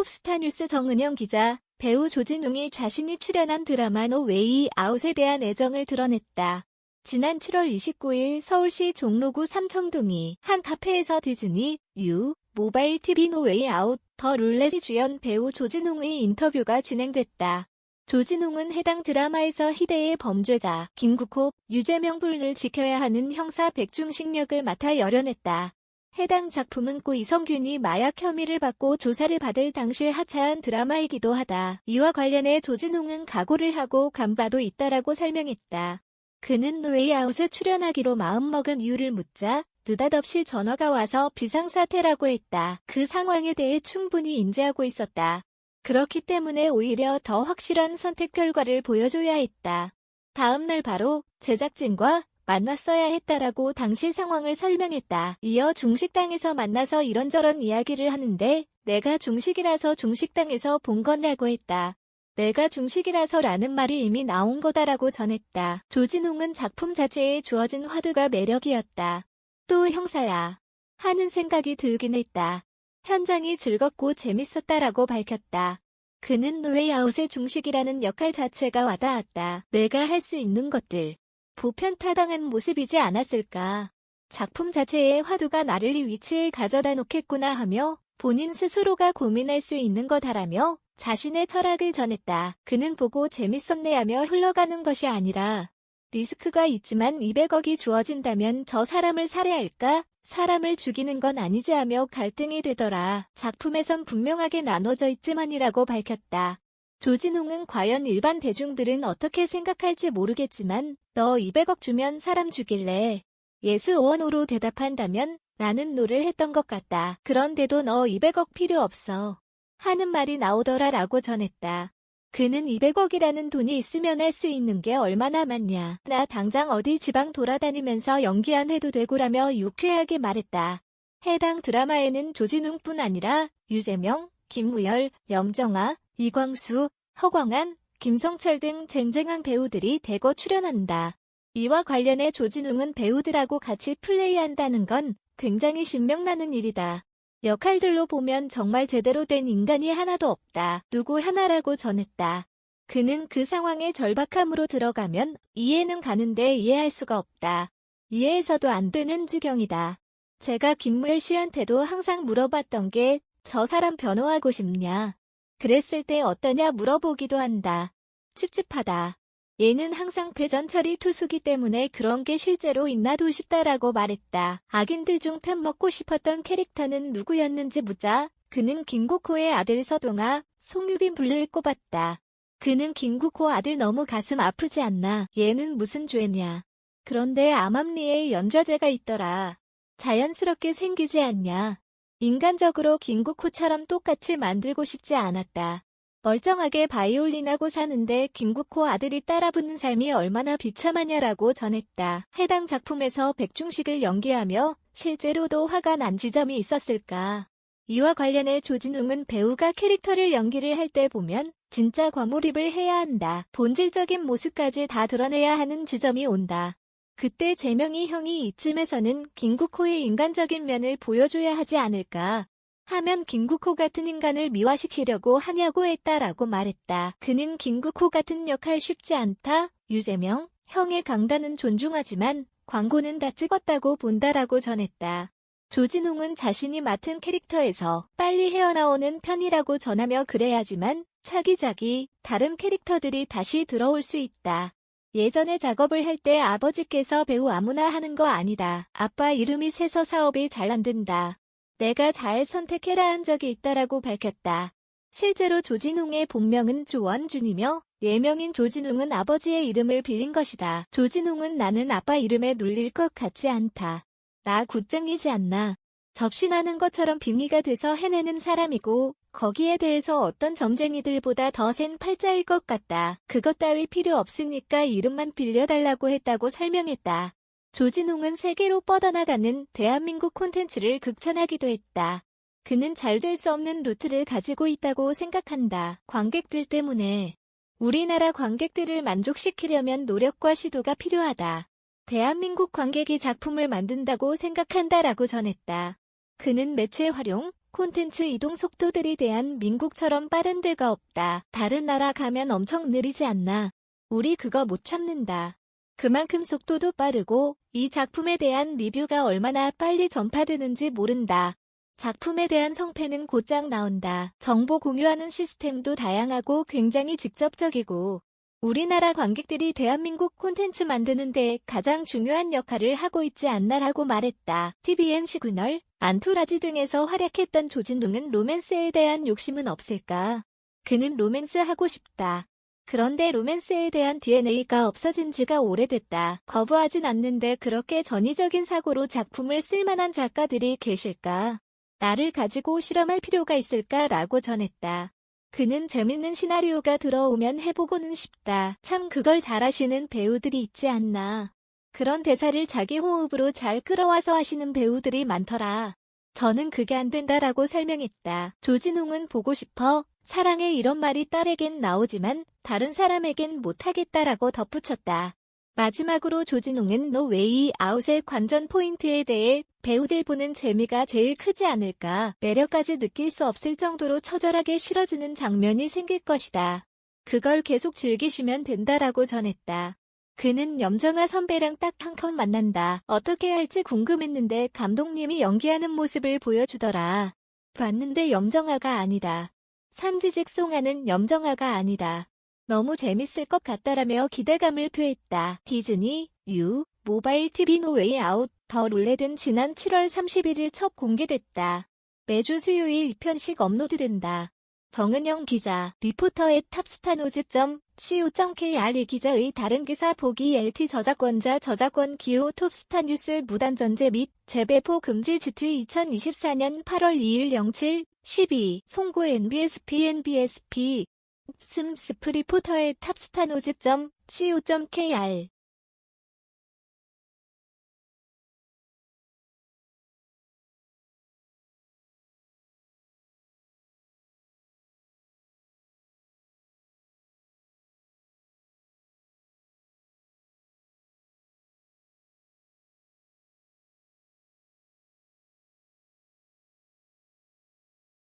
스타뉴스 정은영 기자, 배우 조진웅이 자신이 출연한 드라마 노 웨이 아웃에 대한 애정을 드러냈다. 지난 7월 29일 서울시 종로구 삼청동이 한 카페에서 디즈니, 유, 모바일 TV 노 웨이 아웃, 더 룰렛이 주연 배우 조진웅의 인터뷰가 진행됐다. 조진웅은 해당 드라마에서 희대의 범죄자 김국호, 유재명 불을 지켜야 하는 형사 백중식 역을 맡아 열연했다. 해당 작품은 고 이성균이 마약 혐의를 받고 조사를 받을 당시 하차한 드라마이기도 하다. 이와 관련해 조진웅은 각오를 하고 간 바도 있다라고 설명했다. 그는 노 웨이 아웃에 출연하기로 마음먹은 이유를 묻자 느닷없이 전화가 와서 비상사태라고 했다. 그 상황에 대해 충분히 인지하고 있었다. 그렇기 때문에 오히려 더 확실한 선택 결과를 보여줘야 했다. 다음 날 바로 제작진과 만났어야 했다라고 당시 상황을 설명했다. 이어 중식당에서 만나서 이런저런 이야기를 하는데 내가 중식이라서 중식당에서 본 거냐고 했다. 내가 중식이라서 라는 말이 이미 나온 거다라고 전했다. 조진웅은 작품 자체에 주어진 화두가 매력이었다. 또 형사야 하는 생각이 들긴 했다. 현장이 즐겁고 재밌었다라고 밝혔다. 그는 노 웨이 아웃의 중식이라는 역할 자체가 와닿았다. 내가 할 수 있는 것들. 보편타당한 모습이지 않았을까. 작품 자체의 화두가 나를 이 위치에 가져다 놓겠구나 하며 본인 스스로가 고민할 수 있는 거다라며 자신의 철학을 전했다. 그는 보고 재밌었네 하며 흘러가는 것이 아니라 리스크가 있지만 200억이 주어진다면 저 사람을 살해할까? 사람을 죽이는 건 아니지 하며 갈등이 되더라. 작품에선 분명하게 나눠져 있지만이라고 밝혔다. 조진웅은 과연 일반 대중들은 어떻게 생각할지 모르겠지만 너 200억 주면 사람 죽일래? 예스 or 노로 대답한다면 나는 노를 했던 것 같다. 그런데도 너 200억 필요 없어. 하는 말이 나오더라 라고 전했다. 그는 200억이라는 돈이 있으면 할 수 있는 게 얼마나 많냐. 나 당장 어디 지방 돌아다니면서 연기 안 해도 되고라며 유쾌하게 말했다. 해당 드라마에는 조진웅뿐 아니라 유재명, 김무열, 염정아, 이광수, 허광한, 김성철 등 쟁쟁한 배우들이 대거 출연한다. 이와 관련해 조진웅은 배우들하고 같이 플레이한다는 건 굉장히 신명나는 일이다. 역할들로 보면 정말 제대로 된 인간이 하나도 없다. 누구 하나라고 전했다. 그는 그 상황에 절박함으로 들어가면 이해는 가는데 이해할 수가 없다. 이해해서도 안 되는 지경이다. 제가 김무열 씨한테도 항상 물어봤던 게 저 사람 변호하고 싶냐. 그랬을 때 어떠냐 물어보기도 한다. 찝찝하다. 얘는 항상 패전처리 투수기 때문에 그런 게 실제로 있나도 싶다라고 말했다. 악인들 중 편 먹고 싶었던 캐릭터는 누구였는지 묻자 그는 김국호의 아들 서동아, 송유빈 불를 꼽았다. 그는 김국호 아들 너무 가슴 아프지 않나. 얘는 무슨 죄냐. 그런데 암암리에 연좌제가 있더라. 자연스럽게 생기지 않냐. 인간적으로 김국호처럼 똑같이 만들고 싶지 않았다. 멀쩡하게 바이올린하고 사는데 김국호 아들이 따라붙는 삶이 얼마나 비참하냐라고 전했다. 해당 작품에서 백중식을 연기하며 실제로도 화가 난 지점이 있었을까. 이와 관련해 조진웅은 배우가 캐릭터를 연기를 할 때 보면 진짜 과몰입을 해야 한다. 본질적인 모습까지 다 드러내야 하는 지점이 온다. 그때 재명이 형이 이쯤에서는 김국호의 인간적인 면을 보여줘야 하지 않을까 하면 김국호 같은 인간을 미화시키려고 하냐고 했다라고 말했다. 그는 김국호 같은 역할 쉽지 않다. 유재명, 형의 강단은 존중하지만 광고는 다 찍었다고 본다라고 전했다. 조진웅은 자신이 맡은 캐릭터에서 빨리 헤어나오는 편이라고 전하며 그래야지만 차기작이 다른 캐릭터들이 다시 들어올 수 있다. 예전에 작업을 할 때 아버지께서 배우 아무나 하는 거 아니다. 아빠 이름이 세서 사업이 잘 안 된다. 내가 잘 선택해라 한 적이 있다라고 밝혔다. 실제로 조진웅의 본명은 조원준이며 예명인 조진웅은 아버지의 이름을 빌린 것이다. 조진웅은 나는 아빠 이름에 눌릴 것 같지 않다. 나 굿쟁이지 않나. 접신하는 것처럼 빙의가 돼서 해내는 사람이고 거기에 대해서 어떤 점쟁이들보다 더 센 팔자일 것 같다. 그것 따위 필요 없으니까 이름만 빌려달라고 했다고 설명했다. 조진웅은 세계로 뻗어나가는 대한민국 콘텐츠를 극찬하기도 했다. 그는 잘 될 수 없는 루트를 가지고 있다고 생각한다. 관객들 때문에. 우리나라 관객들을 만족시키려면 노력과 시도가 필요하다. 대한민국 관객이 작품을 만든다고 생각한다라고 전했다. 그는 매체 활용, 콘텐츠 이동 속도들이 대한민국처럼 빠른 데가 없다. 다른 나라 가면 엄청 느리지 않나? 우리 그거 못 참는다. 그만큼 속도도 빠르고 이 작품에 대한 리뷰가 얼마나 빨리 전파되는지 모른다. 작품에 대한 성패는 곧장 나온다. 정보 공유하는 시스템도 다양하고 굉장히 직접적이고 우리나라 관객들이 대한민국 콘텐츠 만드는 데 가장 중요한 역할을 하고 있지 않나라고 말했다. TVN 시그널, 안토라지 등에서 활약했던 조진웅은 로맨스에 대한 욕심은 없을까? 그는 로맨스 하고 싶다. 그런데 로맨스에 대한 DNA가 없어진 지가 오래됐다. 거부하진 않는데 그렇게 전위적인 사고로 작품을 쓸 만한 작가들이 계실까? 나를 가지고 실험할 필요가 있을까라고 전했다. 그는 재밌는 시나리오가 들어오면 해보고는 싶다. 참 그걸 잘하시는 배우들이 있지 않나. 그런 대사를 자기 호흡으로 잘 끌어와서 하시는 배우들이 많더라. 저는 그게 안 된다라고 설명했다. 조진웅은 보고 싶어. 사랑해 이런 말이 딸에겐 나오지만 다른 사람에겐 못하겠다라고 덧붙였다. 마지막으로 조진웅은 노 웨이 아웃의 관전 포인트에 대해 배우들 보는 재미가 제일 크지 않을까. 매력까지 느낄 수 없을 정도로 처절하게 싫어지는 장면이 생길 것이다. 그걸 계속 즐기시면 된다라고 전했다. 그는 염정아 선배랑 딱 한 컷 만난다. 어떻게 할지 궁금했는데 감독님이 연기하는 모습을 보여주더라. 봤는데 염정아가 아니다. 산지직송하는 염정아가 아니다. 너무 재밌을 것 같다라며 기대감을 표했다. 디즈니, 유, 모바일 TV 노 웨이 아웃, 더 룰렛은 지난 7월 31일 첫 공개됐다. 매주 수요일 2편씩 업로드된다. 정은영 기자, 리포터의 탑스타노즈.co.kr 이 기자의 다른 기사 보기 LT 저작권자 저작권 기호 톱스타 뉴스 무단 전제 및 재배포 금지 GT 2024년 8월 2일 07, 12 송고 NBSP 스프 리포터의 탑스타노즈.co.kr